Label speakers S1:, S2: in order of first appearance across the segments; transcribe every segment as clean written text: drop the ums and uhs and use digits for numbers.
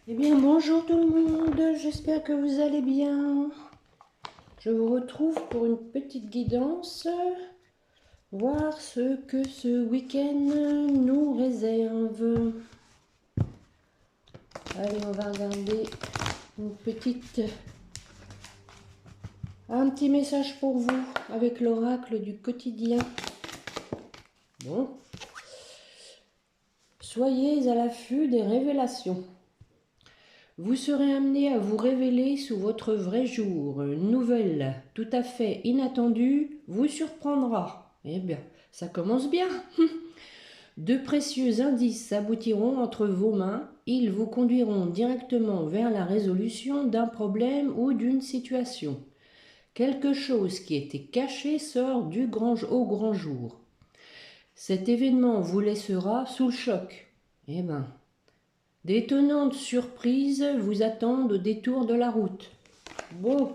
S1: Eh bien, bonjour tout le monde, j'espère que vous allez bien. Je vous retrouve pour une petite guidance, voir ce que ce week-end nous réserve. Allez, on va regarder un petit message pour vous avec l'oracle du quotidien. Bon, soyez à l'affût des révélations. Vous serez amené à vous révéler sous votre vrai jour. Une nouvelle tout à fait inattendue vous surprendra. Eh bien, ça commence bien. De précieux indices aboutiront entre vos mains. Ils vous conduiront directement vers la résolution d'un problème ou d'une situation. Quelque chose qui était caché sort au grand jour. Cet événement vous laissera sous le choc. Eh bien, d'étonnantes surprises vous attendent au détour de la route. Bon,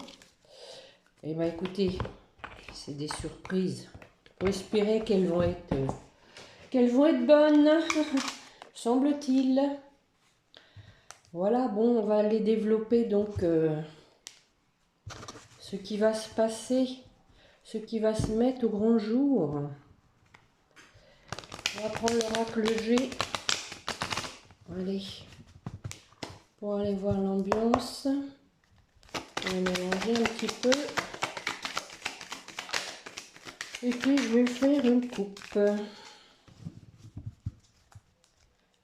S1: eh bien écoutez, c'est des surprises. Faut espérer qu'elles vont être bonnes, semble-t-il. Voilà, bon, on va aller développer donc ce qui va se passer, ce qui va se mettre au grand jour. On va prendre l'oracle G. Allez, pour aller voir l'ambiance. On va mélanger un petit peu. Et puis je vais faire une coupe.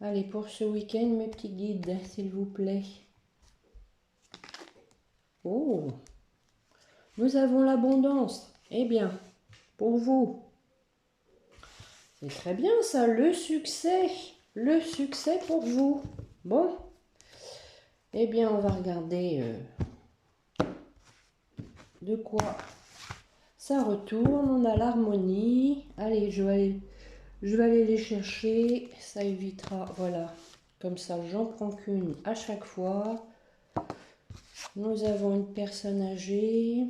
S1: Allez, pour ce week-end, mes petits guides, s'il vous plaît. Oh, nous avons l'abondance. Eh bien, pour vous, c'est très bien ça, le succès pour vous. Bon, eh bien, on va regarder de quoi ça retourne. On a l'harmonie. Allez, je vais aller les chercher. Ça évitera, voilà, comme ça, j'en prends qu'une à chaque fois. Nous avons une personne âgée.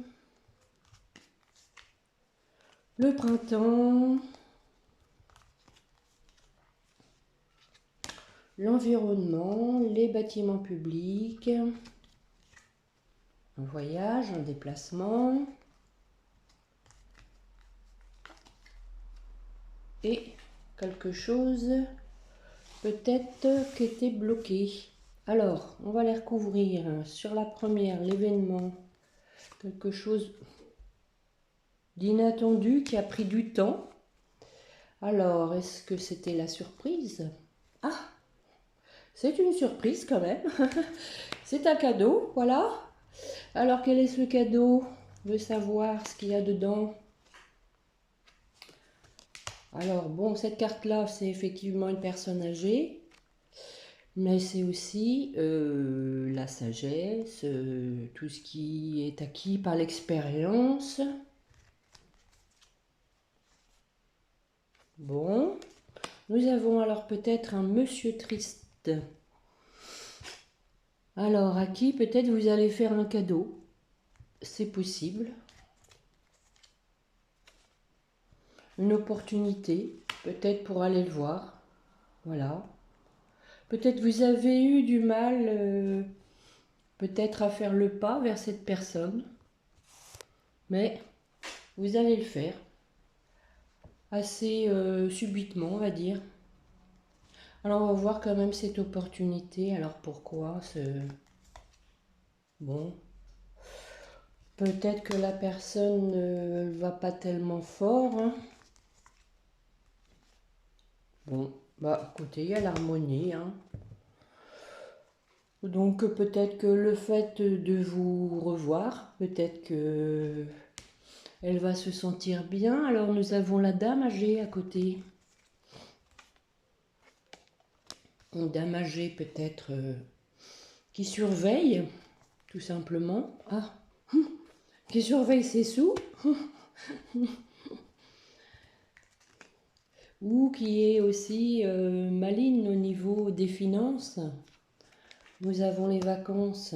S1: Le printemps. L'environnement, les bâtiments publics, un voyage, un déplacement et quelque chose peut-être qui était bloqué. Alors, on va les recouvrir. Sur la première, l'événement, quelque chose d'inattendu qui a pris du temps. Alors, est-ce que c'était la surprise? Ah, c'est une surprise quand même. C'est un cadeau, voilà. Alors, quel est ce cadeau? Je veux savoir ce qu'il y a dedans. Alors, bon, cette carte-là, c'est effectivement une personne âgée, mais c'est aussi la sagesse, tout ce qui est acquis par l'expérience. Bon, nous avons alors peut-être un monsieur triste. Alors, à qui peut-être vous allez faire un cadeau? C'est possible. Une opportunité, peut-être pour aller le voir. Voilà. Peut-être vous avez eu du mal, peut-être à faire le pas vers cette personne. Mais vous allez le faire. Assez subitement, on va dire. Alors, on va voir quand même cette opportunité. Alors, pourquoi Bon, peut-être que la personne ne va pas tellement fort, hein. Bon, bah, écoutez, il y a l'harmonie, hein. Donc, peut-être que le fait de vous revoir, peut-être que elle va se sentir bien. Alors, nous avons la dame âgée à côté. Une dame âgée, peut-être, qui surveille, tout simplement. Ah, qui surveille ses sous, ou qui est aussi maligne au niveau des finances. Nous avons les vacances.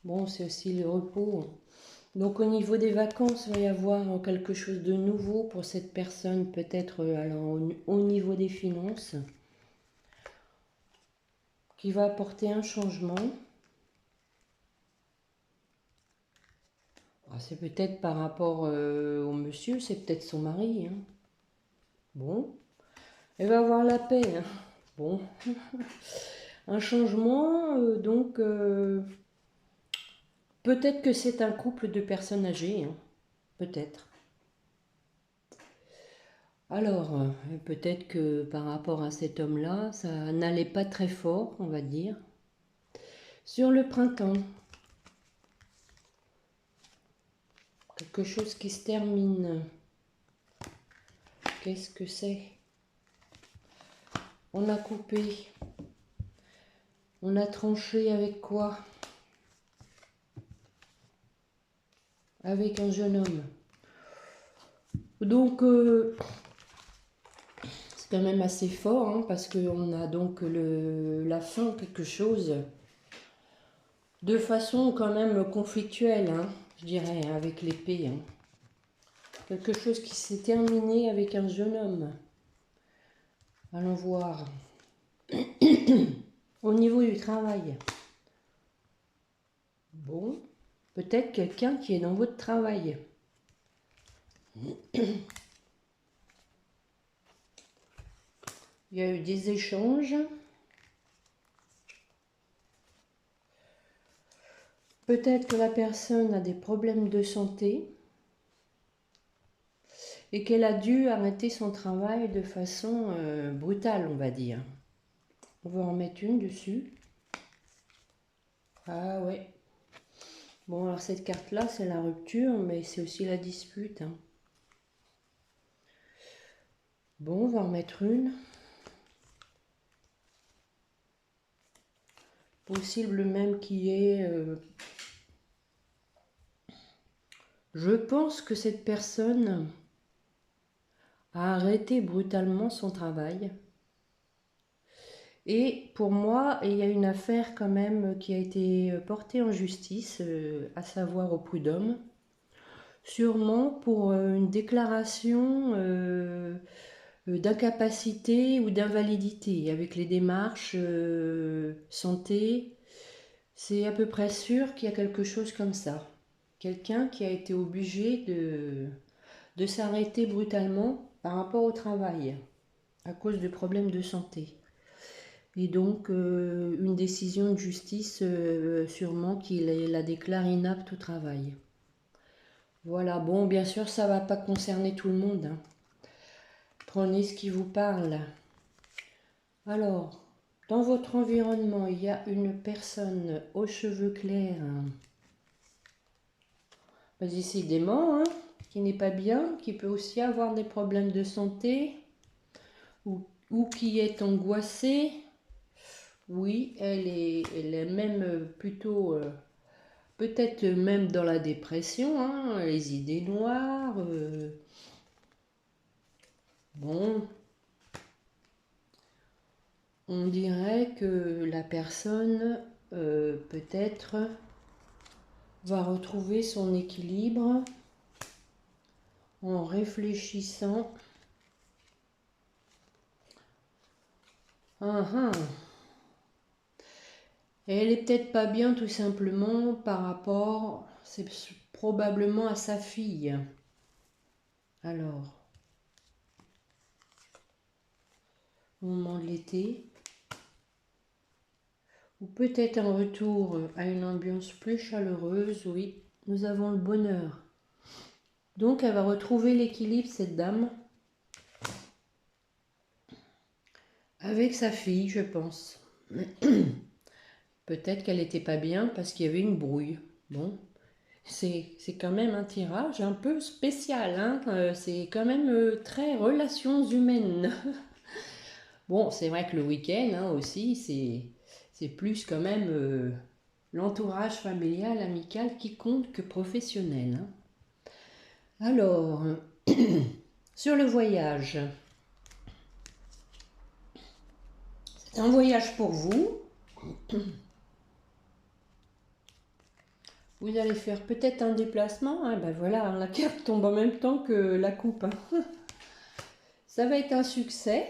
S1: Bon, c'est aussi le repos. Donc au niveau des vacances, il va y avoir quelque chose de nouveau pour cette personne, peut-être alors au niveau des finances. qui va apporter un changement. Ah, c'est peut-être par rapport au monsieur, c'est peut-être son mari. Hein. Bon, elle va avoir la paix. Hein. Bon, un changement, donc peut-être que c'est un couple de personnes âgées, hein. Peut-être. Alors, peut-être que par rapport à cet homme-là, ça n'allait pas très fort, on va dire. Sur le printemps, quelque chose qui se termine. Qu'est-ce que c'est? On a coupé. On a tranché avec quoi? Avec un jeune homme. Donc, c'est quand même assez fort, hein, parce qu'on a donc la fin de quelque chose de façon quand même conflictuelle, hein, je dirais, avec l'épée. Hein. Quelque chose qui s'est terminé avec un jeune homme. Allons voir. Au niveau du travail. Bon, peut-être quelqu'un qui est dans votre travail. Il y a eu des échanges. Peut-être que la personne a des problèmes de santé et qu'elle a dû arrêter son travail de façon brutale, on va dire. On va en mettre une dessus. Ah ouais. Bon, alors cette carte-là, c'est la rupture, mais c'est aussi la dispute. Hein. Bon, on va en mettre une. Possible même qu'il y ait... Je pense que cette personne a arrêté brutalement son travail. Et pour moi, il y a une affaire quand même qui a été portée en justice, à savoir au prud'homme, sûrement pour une déclaration d'incapacité ou d'invalidité avec les démarches santé. C'est à peu près sûr qu'il y a quelque chose comme ça. Quelqu'un qui a été obligé de s'arrêter brutalement par rapport au travail à cause de problèmes de santé. Et donc, une décision de justice, sûrement qu'il la déclare inapte au travail. Voilà, bon, bien sûr, ça ne va pas concerner tout le monde. Hein. Prenez ce qui vous parle. Alors, dans votre environnement, il y a une personne aux cheveux clairs, hein, décidément, hein, qui n'est pas bien, qui peut aussi avoir des problèmes de santé, ou qui est angoissée. Oui, elle est même plutôt, peut-être même dans la dépression, hein, les idées noires. Bon, on dirait que la personne, peut-être, va retrouver son équilibre en réfléchissant. Ah, ah. Et elle est peut-être pas bien tout simplement par rapport, c'est probablement à sa fille. Alors, au moment de l'été, ou peut-être un retour à une ambiance plus chaleureuse, oui, nous avons le bonheur. Donc elle va retrouver l'équilibre, cette dame, avec sa fille, je pense. Peut-être qu'elle n'était pas bien parce qu'il y avait une brouille. Bon, c'est quand même un tirage un peu spécial, hein. C'est quand même très relations humaines. Bon, c'est vrai que le week-end, hein, aussi, c'est plus quand même l'entourage familial, amical qui compte que professionnel. Hein. Alors, sur le voyage, c'est un voyage pour vous. Vous allez faire peut-être un déplacement. Hein, ben voilà, la carte tombe en même temps que la coupe. Hein. Ça va être un succès.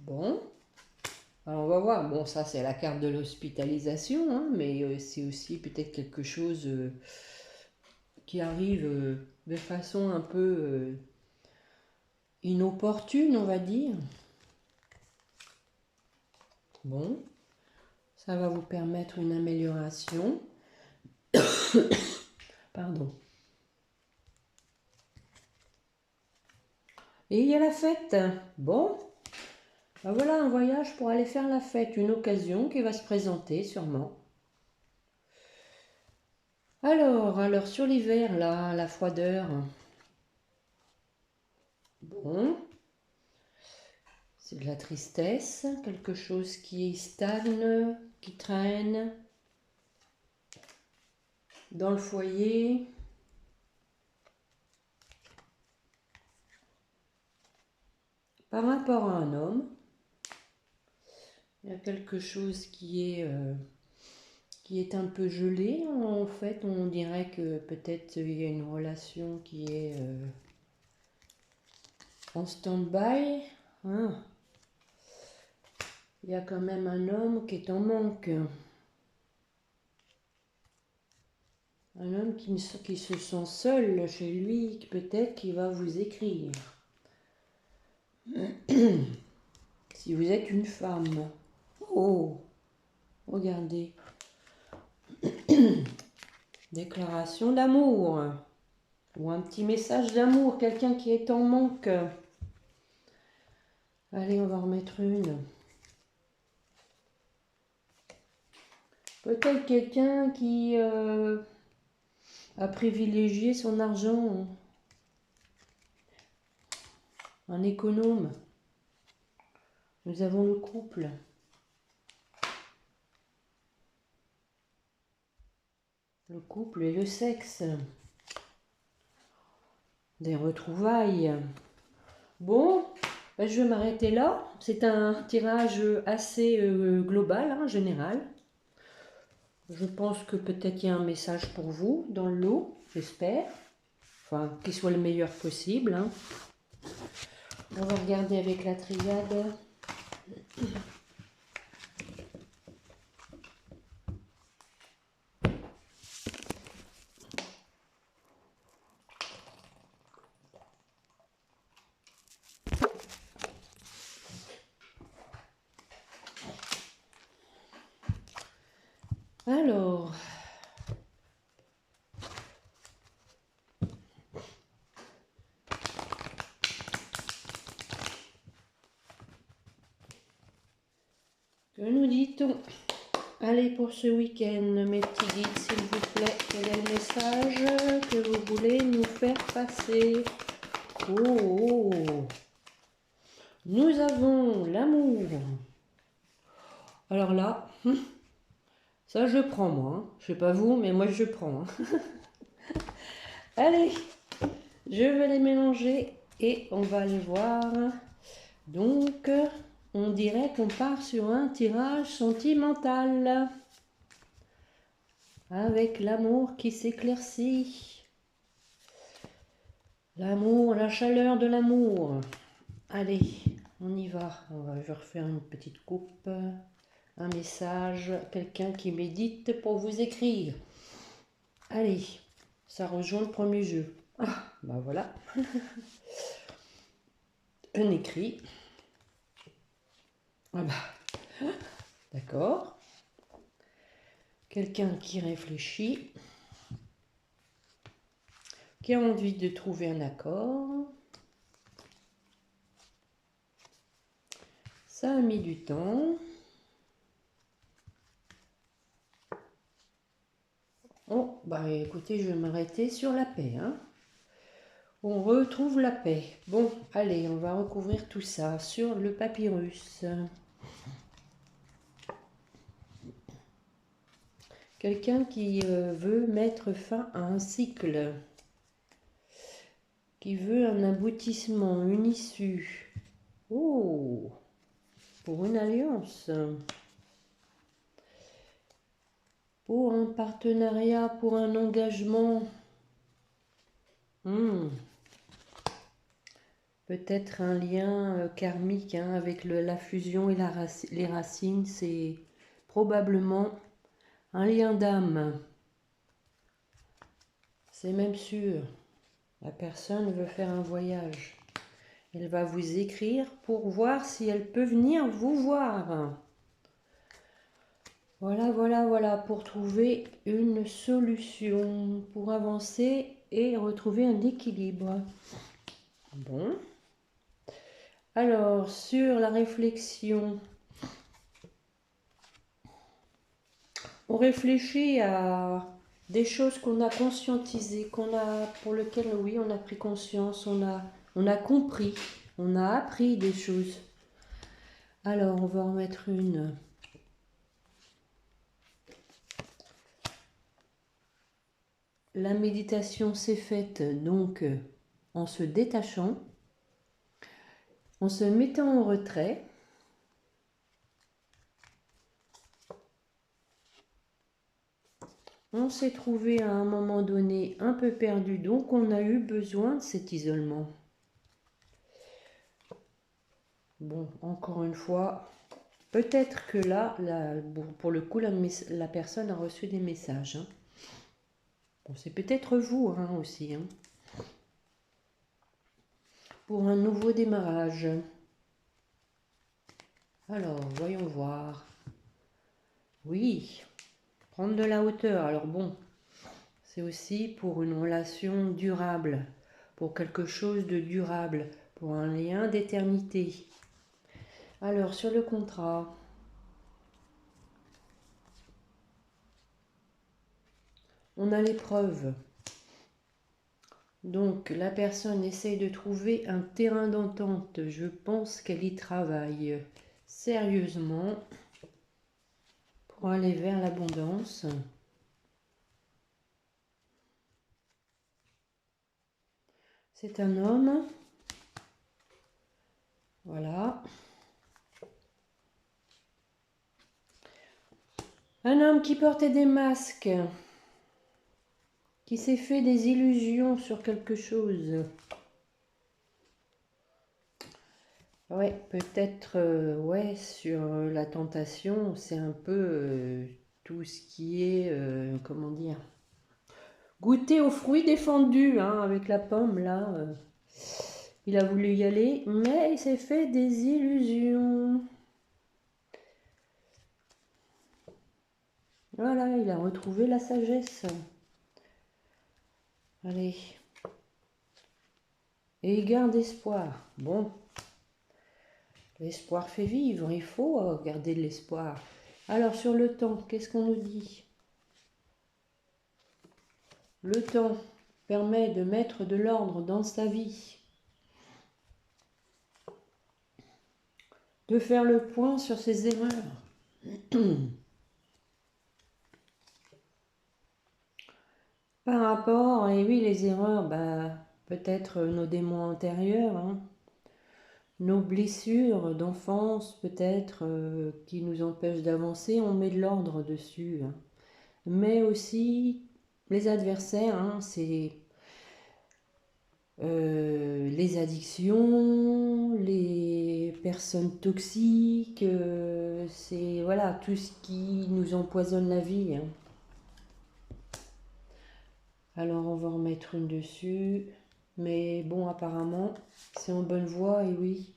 S1: Bon, alors on va voir. Bon, ça c'est la carte de l'hospitalisation, hein, mais c'est aussi peut-être quelque chose qui arrive de façon un peu inopportune, on va dire. Bon, ça va vous permettre une amélioration. Pardon. Et il y a la fête. Bon, ben voilà un voyage pour aller faire la fête, une occasion qui va se présenter sûrement. Alors sur l'hiver, là, la froideur. Bon, c'est de la tristesse, quelque chose qui stagne, qui traîne dans le foyer. Par rapport à un homme, il y a quelque chose qui est un peu gelé. En fait, on dirait que peut-être il y a une relation qui est en stand-by. Ah. Il y a quand même un homme qui est en manque. Un homme qui se sent seul chez lui, peut-être qu'il va vous écrire. Si vous êtes une femme. Oh, regardez. Déclaration d'amour. Ou un petit message d'amour, quelqu'un qui est en manque. Allez, on va en remettre une. Peut-être quelqu'un qui a privilégié son argent. Un économe. Nous avons le couple. Le couple et le sexe. Des retrouvailles. Bon, ben je vais m'arrêter là. C'est un tirage assez global, hein, général. Je pense que peut-être il y a un message pour vous dans le lot, j'espère. Enfin, qu'il soit le meilleur possible. Hein. On va regarder avec la triade. Alors, que nous dit-on? Allez, pour ce week-end, mes petits guides, s'il vous plaît, quel est le message que vous voulez nous faire passer? Oh, nous avons l'amour. Alors là, ça je prends moi. Hein. Je sais pas vous, mais moi je prends. Hein. Allez, je vais les mélanger et on va aller voir. Donc, on dirait qu'on part sur un tirage sentimental. Avec l'amour qui s'éclaircit. L'amour, la chaleur de l'amour. Allez, on y va. Je vais refaire une petite coupe. Un message, quelqu'un qui médite pour vous écrire. Allez, ça rejoint le premier jeu. Ah, bah voilà. Un écrit. Ah bah, d'accord. Quelqu'un qui réfléchit. Qui a envie de trouver un accord. Ça a mis du temps. Oh, bah écoutez, je vais m'arrêter sur la paix. Hein. On retrouve la paix. Bon, allez, on va recouvrir tout ça sur le papyrus. Quelqu'un qui veut mettre fin à un cycle. Qui veut un aboutissement, une issue. Oh, pour une alliance. Pour un partenariat, pour un engagement. peut-être un lien karmique hein, avec la fusion et les racines. C'est probablement un lien d'âme. C'est même sûr. La personne veut faire un voyage. Elle va vous écrire pour voir si elle peut venir vous voir. Voilà, voilà, voilà, pour trouver une solution, pour avancer et retrouver un équilibre. Bon. Alors, sur la réflexion, on réfléchit à des choses qu'on a conscientisées, pour lesquelles, oui, on a pris conscience, on a compris, on a appris des choses. Alors, on va en mettre une. La méditation s'est faite donc en se détachant, en se mettant en retrait. On s'est trouvé à un moment donné un peu perdu, donc on a eu besoin de cet isolement. Bon, encore une fois, peut-être que là, pour le coup, la personne a reçu des messages. Hein. Bon, c'est peut-être vous hein, aussi. Hein. Pour un nouveau démarrage. Alors, voyons voir. Oui, prendre de la hauteur. Alors bon, c'est aussi pour une relation durable, pour quelque chose de durable, pour un lien d'éternité. Alors, sur le contrat, on a l'épreuve. Donc, la personne essaye de trouver un terrain d'entente. Je pense qu'elle y travaille sérieusement pour aller vers l'abondance. C'est un homme. Voilà. Un homme qui portait des masques, qui s'est fait des illusions sur quelque chose. Ouais, peut-être, ouais, sur la tentation, c'est un peu tout ce qui est, comment dire, goûter aux fruits défendus, hein, avec la pomme, là. Il a voulu y aller, mais il s'est fait des illusions. Voilà, il a retrouvé la sagesse. Allez. Et il garde espoir. Bon. L'espoir fait vivre, il faut garder de l'espoir. Alors, sur le temps, qu'est-ce qu'on nous dit? Le temps permet de mettre de l'ordre dans sa vie. De faire le point sur ses erreurs. Par rapport, et oui, les erreurs, bah, peut-être nos démons antérieurs, hein, nos blessures d'enfance, peut-être, qui nous empêchent d'avancer, on met de l'ordre dessus. Hein. Mais aussi, les adversaires, hein, c'est les addictions, les personnes toxiques, c'est voilà, tout ce qui nous empoisonne la vie. Hein. Alors on va en mettre une dessus. Mais bon, apparemment, c'est en bonne voie et oui.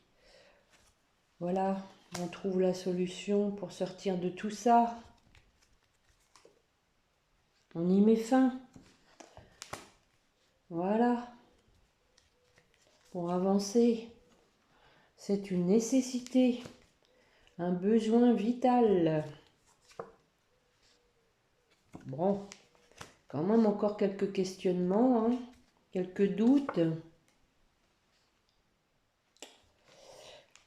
S1: Voilà, on trouve la solution pour sortir de tout ça. On y met fin. Voilà. Pour avancer, c'est une nécessité, un besoin vital. Bon, quand même encore quelques questionnements, hein, quelques doutes.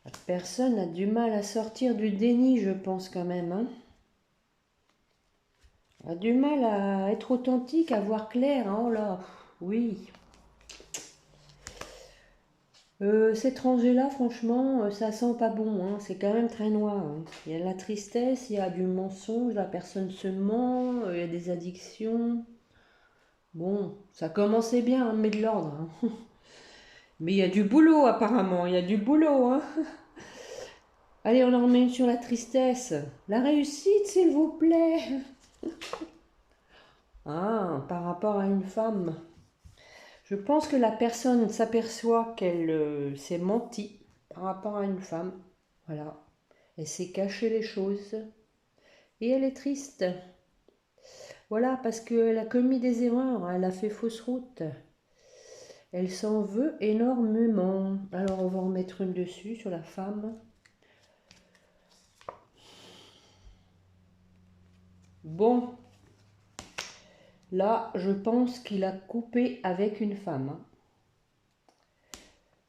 S1: La personne a du mal à sortir du déni, je pense quand même. Hein. A du mal à être authentique, à voir clair. Hein. Oh là, oui. Cet étranger-là, franchement, ça sent pas bon. Hein. C'est quand même très noir. Hein. Il y a de la tristesse, il y a du mensonge, la personne se ment, il y a des addictions. Bon, ça commençait bien, hein, mais de l'ordre. Hein. Mais il y a du boulot apparemment, il y a du boulot, hein. Allez, on en remet une sur la tristesse. La réussite, s'il vous plaît. Ah, par rapport à une femme. Je pense que la personne s'aperçoit qu'elle s'est menti par rapport à une femme. Voilà. Elle s'est caché les choses. Et elle est triste. Voilà, parce qu'elle a commis des erreurs. Elle a fait fausse route. Elle s'en veut énormément. Alors, on va en mettre une dessus sur la femme. Bon. Là, je pense qu'il a coupé avec une femme.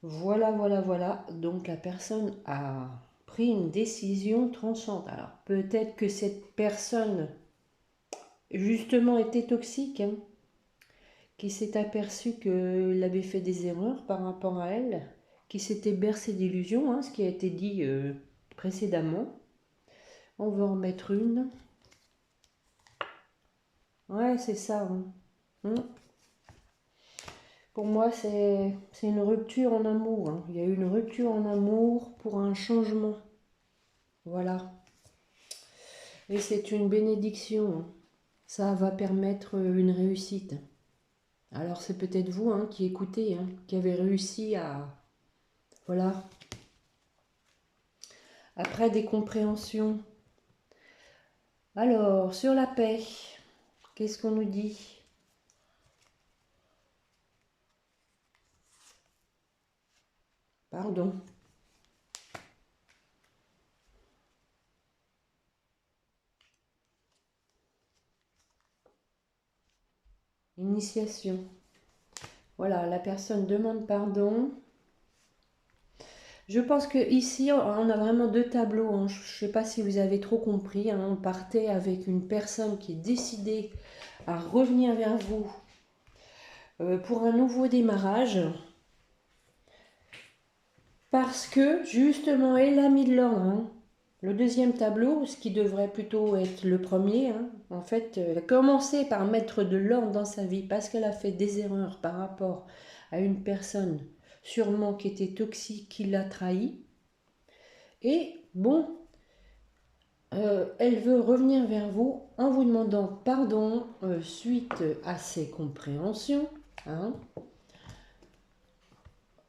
S1: Voilà, voilà, voilà. Donc la personne a pris une décision tranchante. Alors peut-être que cette personne, justement, était toxique, hein, qui s'est aperçue qu'il avait fait des erreurs par rapport à elle, qui s'était bercé d'illusions, hein, ce qui a été dit précédemment. On va en mettre une. Ouais, c'est ça. Hein. Pour moi, c'est une rupture en amour. Hein. Il y a eu une rupture en amour pour un changement. Voilà. Et c'est une bénédiction. Hein. Ça va permettre une réussite. Alors c'est peut-être vous hein, qui écoutez, hein, qui avez réussi à... Voilà. Après des compréhensions. Alors, sur la paix, qu'est-ce qu'on nous dit? Pardon. Initiation. Voilà, la personne demande pardon. Je pense que ici on a vraiment deux tableaux. Hein. Je ne sais pas si vous avez trop compris. Hein. On partait avec une personne qui est décidée à revenir vers vous pour un nouveau démarrage. Parce que justement, elle a mis de l'ordre. Hein. Le deuxième tableau, ce qui devrait plutôt être le premier, hein, en fait, elle a commencé par mettre de l'ordre dans sa vie parce qu'elle a fait des erreurs par rapport à une personne sûrement qui était toxique, qui l'a trahi. Et bon, elle veut revenir vers vous en vous demandant pardon suite à ses compréhensions. Hein.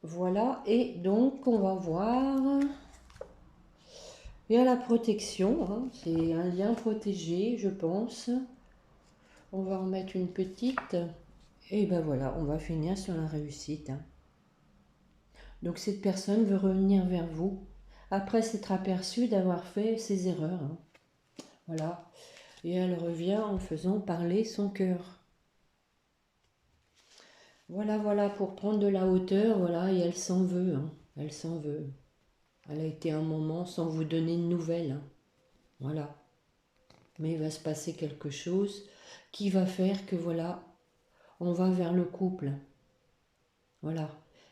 S1: Voilà, et donc on va voir... Il y a la protection, hein, c'est un lien protégé, je pense. On va en mettre une petite. Et ben voilà, on va finir sur la réussite. Hein. Donc cette personne veut revenir vers vous après s'être aperçue d'avoir fait ses erreurs. Hein. Voilà. Et elle revient en faisant parler son cœur. Voilà, voilà, pour prendre de la hauteur, voilà, et elle s'en veut. Hein. Elle s'en veut. Elle a été un moment sans vous donner de nouvelles. Hein. Voilà. Mais il va se passer quelque chose qui va faire que voilà, on va vers le couple. Voilà.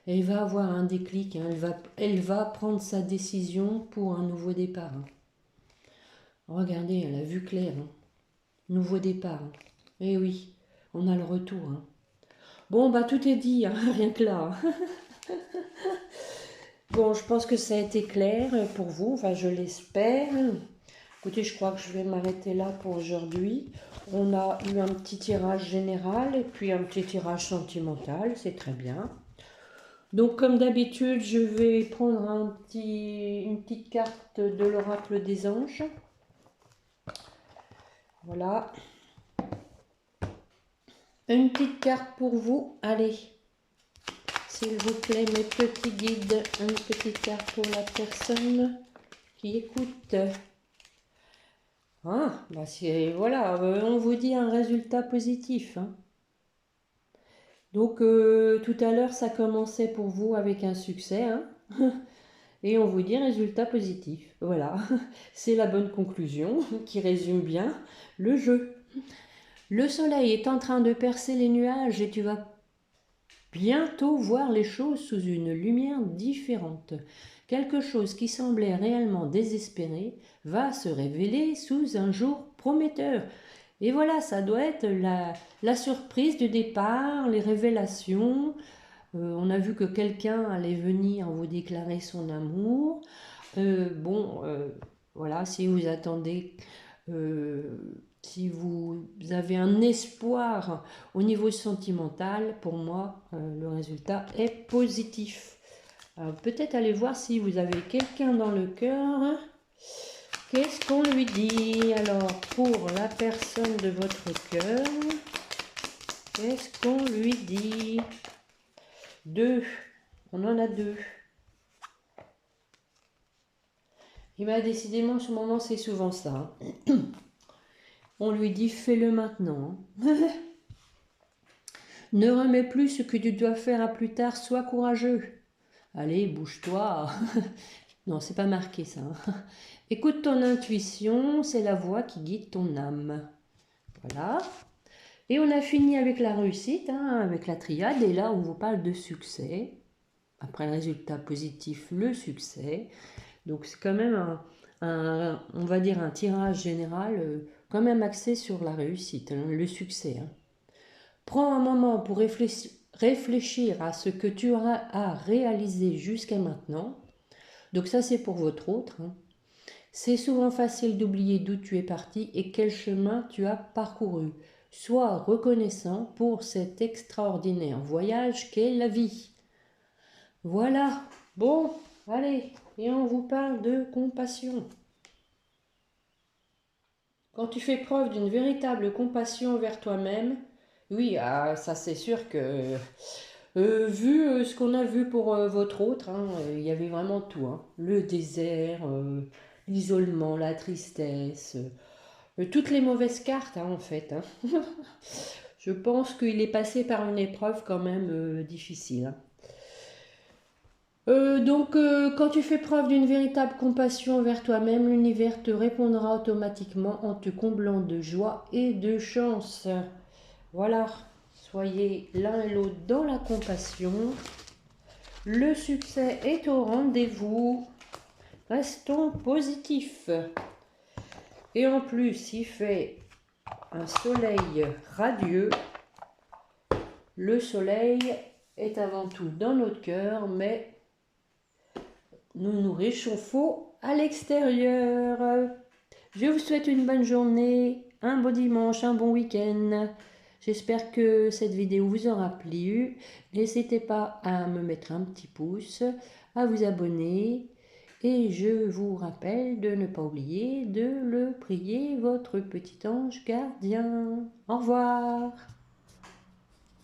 S1: Elle va avoir un déclic, hein. Elle va prendre sa décision pour un nouveau départ. Hein. Regardez, elle a vu clair. Hein. Nouveau départ. Hein. Eh oui, on a le retour. Hein. Bon, bah tout est dit, hein, rien que là. Bon, je pense que ça a été clair pour vous, enfin je l'espère. Écoutez, je crois que je vais m'arrêter là pour aujourd'hui. On a eu un petit tirage général et puis un petit tirage sentimental, c'est très bien. Donc comme d'habitude, je vais prendre une petite carte de l'oracle des anges. Voilà. Une petite carte pour vous, allez. S'il vous plaît, mes petits guides, une petite carte pour la personne qui écoute. Ah, bah voilà, on vous dit un résultat positif. Hein. Donc tout à l'heure, ça commençait pour vous avec un succès. Hein. Et on vous dit résultat positif. Voilà, c'est la bonne conclusion qui résume bien le jeu. Le soleil est en train de percer les nuages et tu vas bientôt voir les choses sous une lumière différente. Quelque chose qui semblait réellement désespéré va se révéler sous un jour prometteur. Et voilà, ça doit être la surprise du départ, les révélations, On a vu que quelqu'un allait venir vous déclarer son amour. Voilà, si vous attendez, si vous avez un espoir au niveau sentimental, pour moi, le résultat est positif. Peut-être aller voir si vous avez quelqu'un dans le cœur. Qu'est-ce qu'on lui dit? Alors, pour la personne de votre cœur, qu'est-ce qu'on lui dit? 2. On en a 2. Et bien, décidément, en ce moment, c'est souvent ça. On lui dit, fais-le maintenant. Ne remets plus ce que tu dois faire à plus tard, sois courageux. Allez, bouge-toi. Non, c'est pas marqué ça. Écoute ton intuition, c'est la voix qui guide ton âme. Voilà. Et on a fini avec la réussite, avec la triade. Et là, on vous parle de succès. Après le résultat positif, le succès. Donc c'est quand même on va dire un tirage général quand même axé sur la réussite, le succès. Prends un moment pour réfléchir à ce que tu auras à réaliser jusqu'à maintenant. Donc ça c'est pour votre autre. C'est souvent facile d'oublier d'où tu es parti et quel chemin tu as parcouru. Sois reconnaissant pour cet extraordinaire voyage qu'est la vie. Voilà, bon, allez, et on vous parle de compassion. Quand tu fais preuve d'une véritable compassion envers toi-même, oui, ça c'est sûr que, vu ce qu'on a vu pour votre autre, il y avait vraiment tout. Le désert, l'isolement, la tristesse, toutes les mauvaises cartes en fait. Je pense qu'il est passé par une épreuve quand même difficile. Quand tu fais preuve d'une véritable compassion envers toi-même, l'univers te répondra automatiquement en te comblant de joie et de chance. Voilà, soyez l'un et l'autre dans la compassion. Le succès est au rendez-vous. Restons positifs. Et en plus, il fait un soleil radieux. Le soleil est avant tout dans notre cœur, mais nous nous réchauffons à l'extérieur. Je vous souhaite une bonne journée, un bon dimanche, un bon week-end. J'espère que cette vidéo vous aura plu. N'hésitez pas à me mettre un petit pouce, à vous abonner. Et je vous rappelle de ne pas oublier de le prier, votre petit ange gardien. Au revoir.